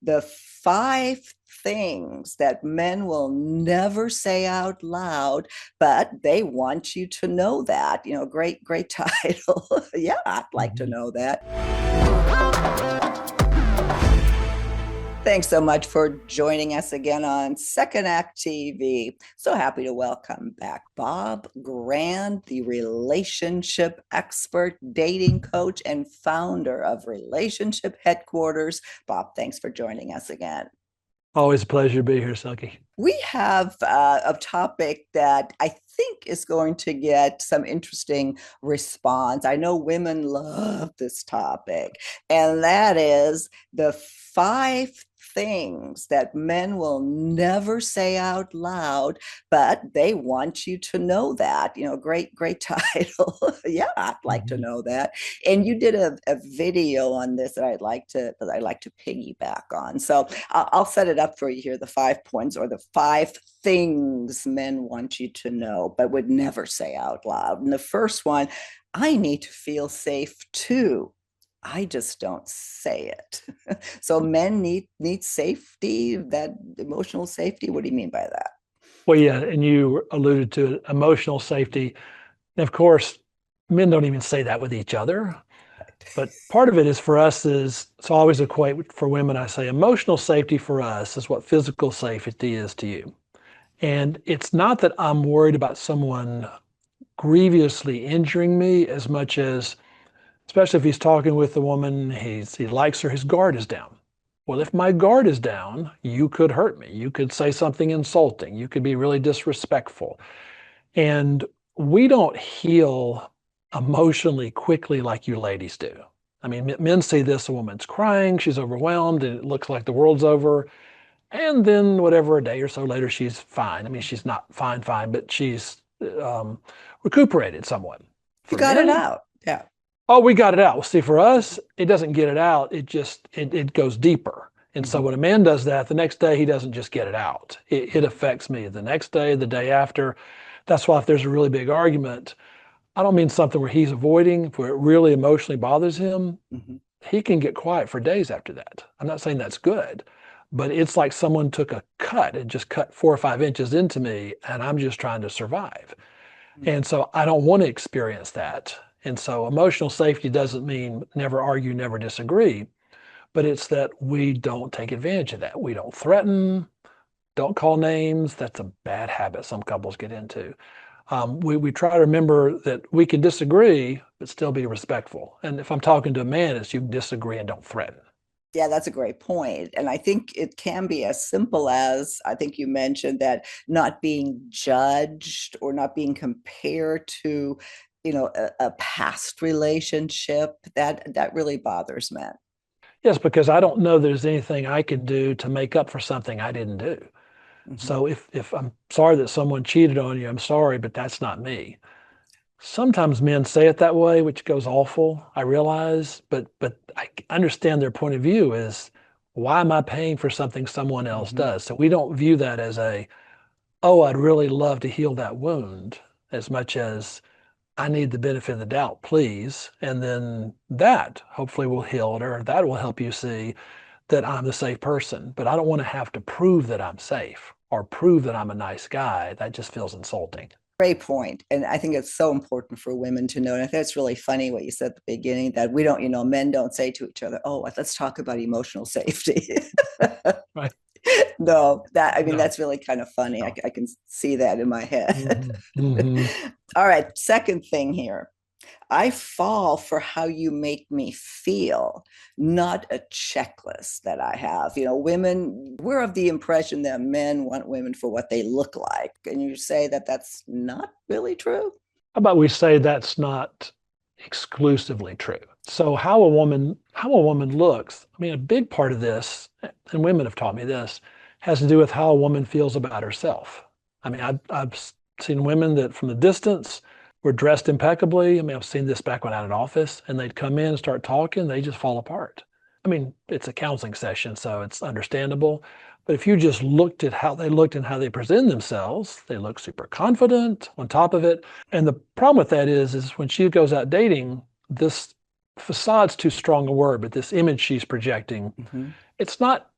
the five things that men will never say out loud, but they want you to know that. Great title. Yeah, I'd like to Mhm. know that. Thanks so much for joining us again on Second Act TV. So happy to welcome back Bob Grand, the relationship expert, dating coach, and founder of Relationship Headquarters. Bob, thanks for joining us again. Always a pleasure to be here, Silky. We have a topic that I think is going to get some interesting response. I know women love this topic, and that is the five things that men will never say out loud, but they want you to know that. Great title. Yeah, I'd like to Mhm. know that. And you did a video on this that I'd like to piggyback on. So I'll set it up for you here, the 5 points or the five things men want you to know, but would never say out loud. And the first one, I need to feel safe too. I just don't say it. So men need safety, that emotional safety. What do you mean by that? Well, yeah, and you alluded to it, emotional safety. And of course, men don't even say that with each other. But part of it is for us is, so I always equate for women, I say emotional safety for us is what physical safety is to you. And it's not that I'm worried about someone grievously injuring me as much as, especially if he's talking with a woman, he likes her, his guard is down. Well, if my guard is down, you could hurt me. You could say something insulting. You could be really disrespectful. And we don't heal emotionally quickly like you ladies do. I mean, men see this, a woman's crying, she's overwhelmed, and it looks like the world's over. And then, whatever, a day or so later, she's fine. I mean, she's not fine, but she's recuperated somewhat. You For got it men, out. Yeah. oh, we got it out. Well, see, for us, it doesn't get it out. It goes deeper. And so Mhm. when a man does that, the next day he doesn't just get it out. It affects me the next day, the day after. That's why if there's a really big argument, I don't mean something where he's avoiding, where it really emotionally bothers him. Mhm. He can get quiet for days after that. I'm not saying that's good, but it's like someone took a cut and just cut 4 or 5 inches into me, and I'm just trying to survive. And so I don't want to experience that. And so emotional safety doesn't mean never argue, never disagree, but it's that we don't take advantage of that. We don't threaten, don't call names. That's a bad habit some couples get into. We try to remember that we can disagree, but still be respectful. And if I'm talking to a man, it's you disagree and don't threaten. Yeah, that's a great point. And I think it can be as simple as I think you mentioned that not being judged or not being compared to, a past relationship that really bothers men. Yes, because I don't know there's anything I could do to make up for something I didn't do. Mhm. So if I'm sorry that someone cheated on you, I'm sorry, but that's not me. Sometimes men say it that way, which goes awful, I realize, but I understand their point of view is why am I paying for something someone else Mhm. does? So we don't view that as oh, I'd really love to heal that wound as much as I need the benefit of the doubt, please. And then that hopefully will heal it, or that will help you see that I'm the safe person. But I don't want to have to prove that I'm safe or prove that I'm a nice guy. That just feels insulting. Great point. And I think it's so important for women to know. And I think it's really funny what you said at the beginning that we don't, men don't say to each other, oh, let's talk about emotional safety. Right? No, I mean, No, that's really kind of funny. I, no. I can see that in my head. Hmm. Hmm. All right. Second thing here. I fall for how you make me feel, not a checklist that I have. Women, we're of the impression that men want women for what they look like. And you say that that's not really true? How about we say that's not exclusively true? So how a woman looks, I mean, a big part of this, and women have taught me this, has to do with how a woman feels about herself. I mean, I've seen women that from the distance were dressed impeccably. I mean, I've seen this back when I had an office, and they'd come in and start talking, they just fall apart. I mean, it's a counseling session, so it's understandable. But if you just looked at how they looked and how they present themselves, they look super confident on top of it. And the problem with that is when she goes out dating, this facade's too strong a word, but this image she's projecting, Mm-hmm. it's not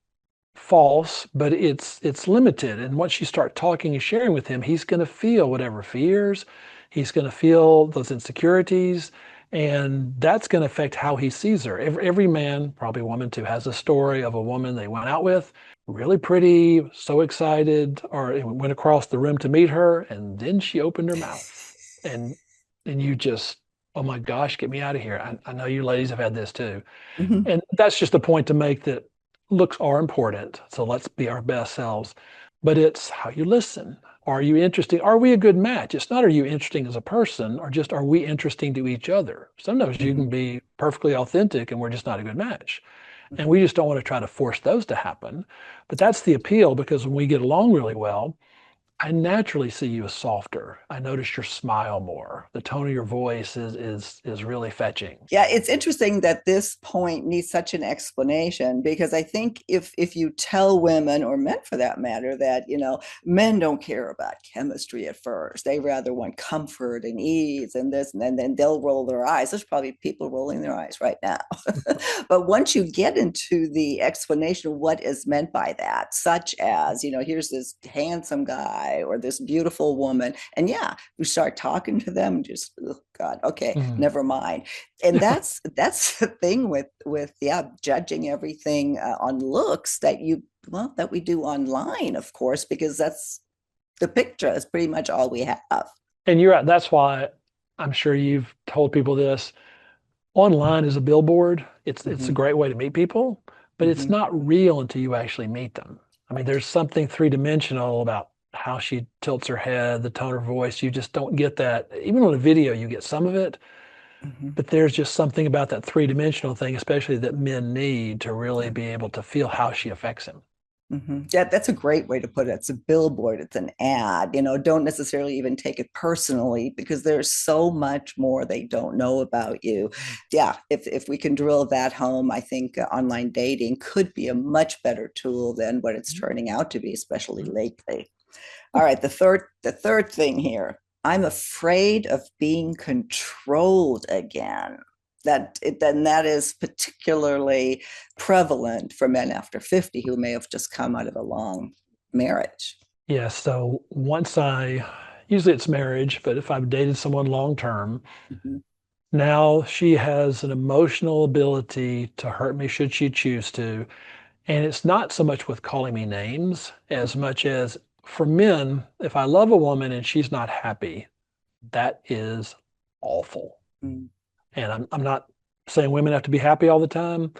false, but it's limited. And once you start talking and sharing with him, he's going to feel whatever fears, he's going to feel those insecurities, and that's going to affect how he sees her. Every man, probably woman too, has a story of a woman they went out with, really pretty, so excited, or went across the room to meet her, and then she opened her mouth, and you just, oh my gosh, get me out of here. I know you ladies have had this too. Mhm. And that's just a point to make that looks are important. So let's be our best selves. But it's how you listen. Are you interesting? Are we a good match? It's not are you interesting as a person or just are we interesting to each other? Sometimes you Mhm. can be perfectly authentic and we're just not a good match. And Mhm. we just don't want to try to force those to happen. But that's the appeal because when we get along really well, I naturally see you as softer. I notice your smile more. The tone of your voice is really fetching. Yeah, it's interesting that this point needs such an explanation because I think if you tell women or men for that matter that, men don't care about chemistry at first. They rather want comfort and ease and this, and then they'll roll their eyes. There's probably people rolling their eyes right now. But once you get into the explanation of what is meant by that, such as, here's this handsome guy or this beautiful woman, and yeah, you start talking to them, just, oh God, okay, Mhm. never mind. And that's the thing with yeah, judging everything on looks that we do online, of course, because that's the picture is pretty much all we have. And you're right. That's why I'm sure you've told people this. Online is a billboard. It's a Mm-hmm. great way to meet people, but it's Mm-hmm. not real until you actually meet them. I mean, there's something three-dimensional about how she tilts her head, the tone of her voice. You just don't get that. Even on a video, you get some of it, Mm-hmm. but there's just something about that three-dimensional thing, especially that men need to really Yeah. be able to feel how she affects him. Mm-hmm. Yeah, that's a great way to put it. It's a billboard, it's an ad. Don't necessarily even take it personally because there's so much more they don't know about you. Yeah, if we can drill that home, I think online dating could be a much better tool than what it's turning out to be, especially lately. All right, the third thing here. I'm afraid of being controlled again. That is particularly prevalent for men after 50 who may have just come out of a long marriage. Yeah, so usually it's marriage, but if I've dated someone long term, Mhm. now she has an emotional ability to hurt me should she choose to. And it's not so much with calling me names as much as for men, if I love a woman and she's not happy, that is awful. Mm, And I'm not saying women have to be happy all the time,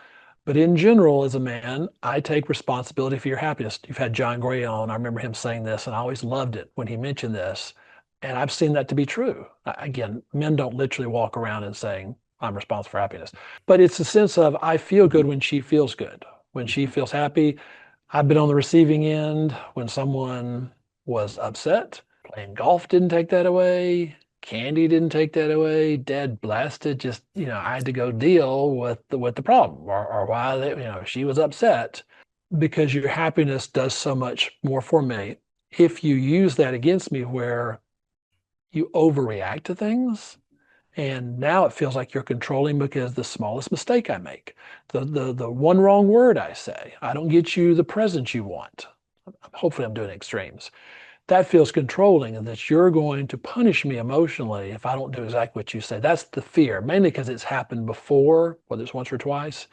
but in general, as a man, I take responsibility for your happiness. You've had John Gray on. I remember him saying this, and I always loved it when he mentioned this. And I've seen that to be true. Again, men don't literally walk around and saying, I'm responsible for happiness. But it's a sense of I feel good when she feels good. When she mhm, feels happy, I've been on the receiving end when someone was upset. Playing golf didn't take that away. Candy didn't take that away. Dead blasted. Just, I had to go deal with the problem or why she was upset because your happiness does so much more for me. If you use that against me where you overreact to things, and now it feels like you're controlling because the smallest mistake I make, the one wrong word I say, I don't get you the present you want. Hopefully I'm doing extremes. That feels controlling and that you're going to punish me emotionally if I don't do exactly what you say. That's the fear, mainly because it's happened before, whether it's once or twice.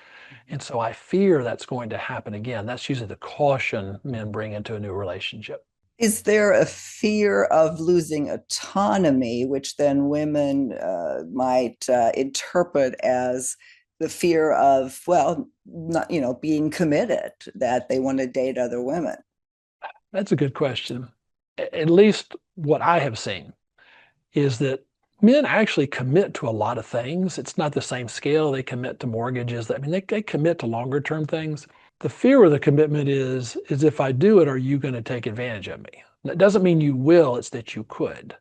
And so I fear that's going to happen again. That's usually the caution men bring into a new relationship. Is there a fear of losing autonomy, which then women might interpret as the fear of, well, not, being committed, that they want to date other women? That's a good question. At least what I have seen is that men actually commit to a lot of things. It's not the same scale. They commit to mortgages. I mean, they commit to longer term things. The fear of the commitment is if I do it, are you going to take advantage of me? That doesn't mean you will, it's that you could.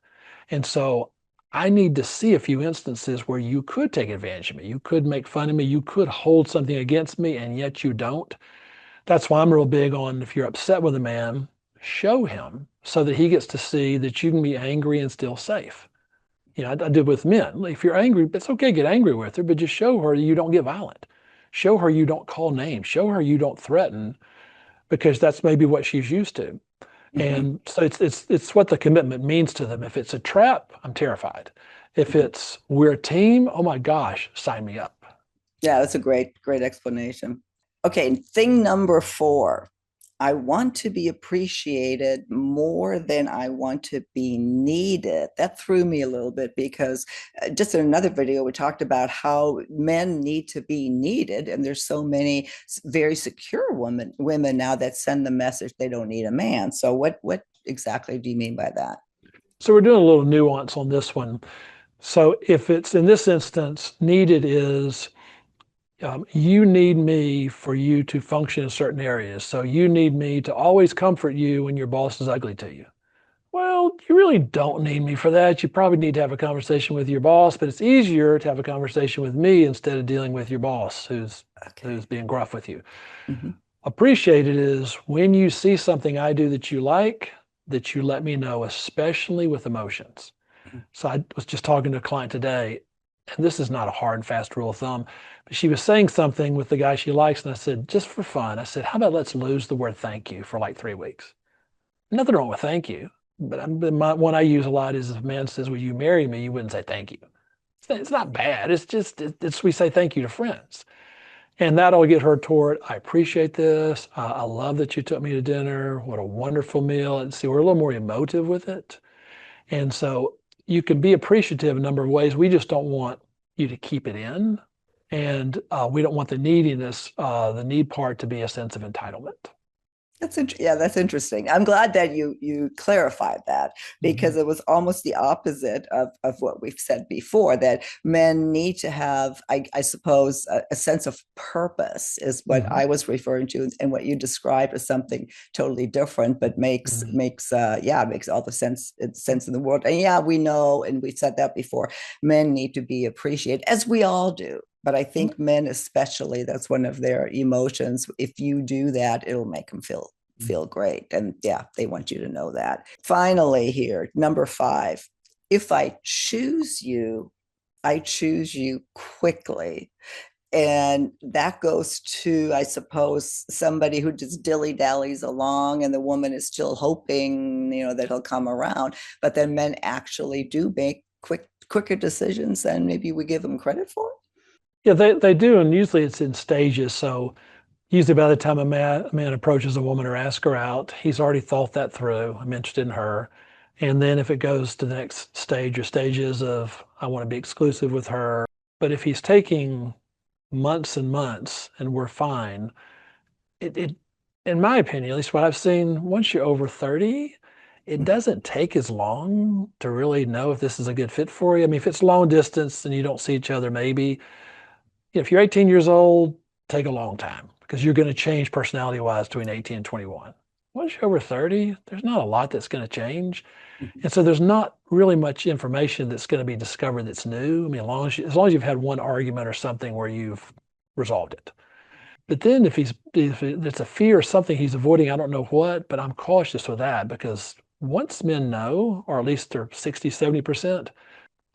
And so I need to see a few instances where you could take advantage of me. You could make fun of me. You could hold something against me, and yet you don't. That's why I'm real big on if you're upset with a man, show him so that he gets to see that you can be angry and still safe. I did with men. If you're angry, it's okay to get angry with her, but just show her you don't get violent. Show her you don't call names. Show her you don't threaten. because that's maybe what she's used to. Hmm. And so it's what the commitment means to them. If it's a trap, I'm terrified. If Hmm. it's we're a team, oh my gosh, sign me up. Yeah, that's a great explanation. Okay, thing number four. I want to be appreciated more than I want to be needed. That threw me a little bit because just in another video, we talked about how men need to be needed. And there's so many very secure women now that send the message they don't need a man. So what exactly do you mean by that? So we're doing a little nuance on this one. So if it's in this instance, needed is you need me for you to function in certain areas. So you need me to always comfort you when your boss is ugly to you. Well, you really don't need me for that. You probably need to have a conversation with your boss, but it's easier to have a conversation with me instead of dealing with your boss who's Okay. being gruff with you. Mm-hmm. Appreciated is when you see something I do that you like, that you let me know, especially with emotions. So I was just talking to a client today, and this is not a hard and fast rule of thumb, but she was saying something with the guy she likes, and I said, just for fun, I said, how about let's lose the word thank you for like 3 weeks? Nothing wrong with thank you, but one I use a lot is if a man says, will you marry me? You wouldn't say thank you. It's not bad. It's just, we say thank you to friends. And that'll get her toward, I appreciate this. I love that you took me to dinner. What a wonderful meal. And see, we're a little more emotive with it. And so you can be appreciative a number of ways. We just don't want you to keep it in. And we don't want the neediness, the need part to be a sense of entitlement. Yeah, that's interesting. I'm glad that you clarified that because Mhm. it was almost the opposite of what we've said before, that men need to have, I suppose, a sense of purpose is what Mhm. I was referring to, and what you described as something totally different, but Mhm. makes all the sense in the world. And yeah, we know, and we said that before, men need to be appreciated, as we all do. But I think men especially, that's one of their emotions. If you do that, it'll make them feel great. And yeah, they want you to know that. Finally, here, number five. If I choose you, I choose you quickly. And that goes to, I suppose, somebody who just dilly dallies along and the woman is still hoping, that he'll come around. But then men actually do make quicker decisions than maybe we give them credit for. Yeah, they do. And usually it's in stages. So usually by the time a man approaches a woman or asks her out, he's already thought that through. I'm interested in her. And then if it goes to the next stage or stages of, I want to be exclusive with her. But if he's taking months and months and we're fine, it in my opinion, at least what I've seen, once you're over 30, it doesn't take as long to really know if this is a good fit for you. I mean, if it's long distance and you don't see each other, maybe. If you're 18 years old, take a long time because you're going to change personality wise between 18 and 21. Once you're over 30, there's not a lot that's going to change. And so there's not really much information that's going to be discovered that's new. I mean, as long as you've had one argument or something where you've resolved it. But then if it's a fear or something he's avoiding, I don't know what, but I'm cautious with that because once men know, or at least they're 60, 70%,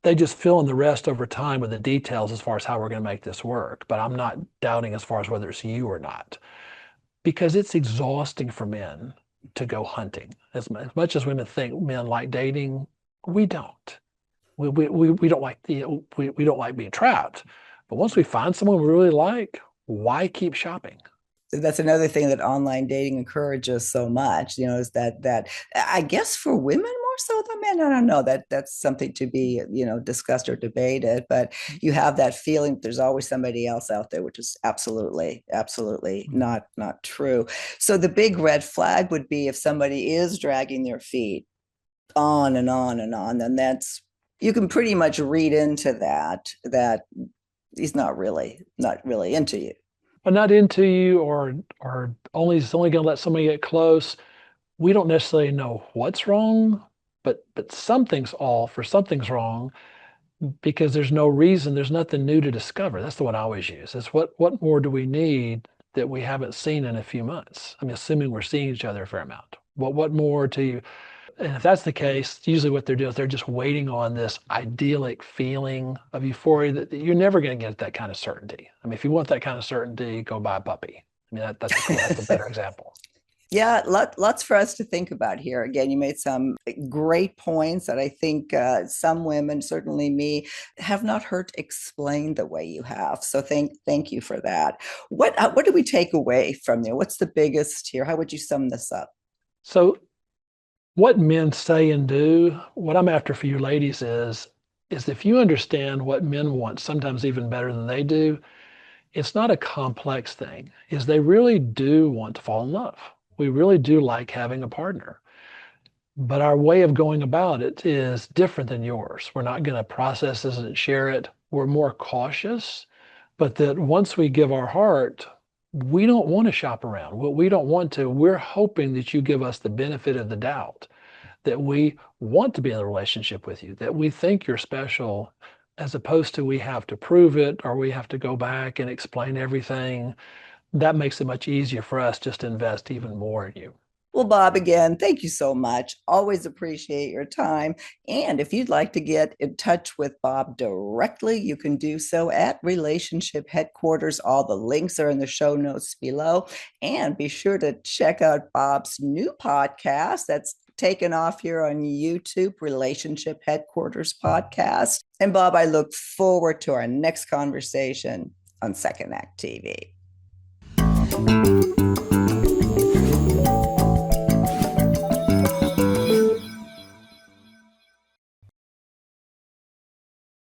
they just fill in the rest over time with the details as far as how we're going to make this work. But I'm not doubting as far as whether it's you or not, because it's exhausting for men to go hunting. As much as women think men like dating, we don't. We don't like we don't like being trapped. But once we find someone we really like, why keep shopping? That's another thing that online dating encourages so much, is that I guess for women more so than men. I don't know, that's something to be, discussed or debated, but you have that feeling that there's always somebody else out there, which is absolutely not true. So the big red flag would be if somebody is dragging their feet on and on and on, then that's, you can pretty much read into that he's not really into you. But not into you, or only is only going to let somebody get close. We don't necessarily know what's wrong, but something's off or something's wrong because there's no reason, there's nothing new to discover. That's the one I always use. Is what more do we need that we haven't seen in a few months? I mean, assuming we're seeing each other a fair amount. What more to you? And if that's the case, usually what they're doing is they're just waiting on this idyllic feeling of euphoria that you're never going to get that kind of certainty. I mean, if you want that kind of certainty, go buy a puppy. I mean, that's a better example. Yeah, lots for us to think about here. Again, you made some great points that I think some women, certainly me, have not heard explained the way you have. So thank you for that. What do we take away from there? What's the biggest here? How would you sum this up? So what men say and do, what I'm after for you ladies is if you understand what men want, sometimes even better than they do, it's not a complex thing, is they really do want to fall in love. We really do like having a partner. But our way of going about it is different than yours. We're not going to process this and share it. We're more cautious, but that once we give our heart, we don't want to shop around. We don't want to. We're hoping that you give us the benefit of the doubt, that we want to be in a relationship with you, that we think you're special, as opposed to we have to prove it or we have to go back and explain everything. That makes it much easier for us just to invest even more in you. Well, Bob, again, thank you so much. Always appreciate your time. And if you'd like to get in touch with Bob directly, you can do so at Relationship Headquarters. All the links are in the show notes below. And be sure to check out Bob's new podcast that's taken off here on YouTube, Relationship Headquarters Podcast. And Bob, I look forward to our next conversation on Second Act TV.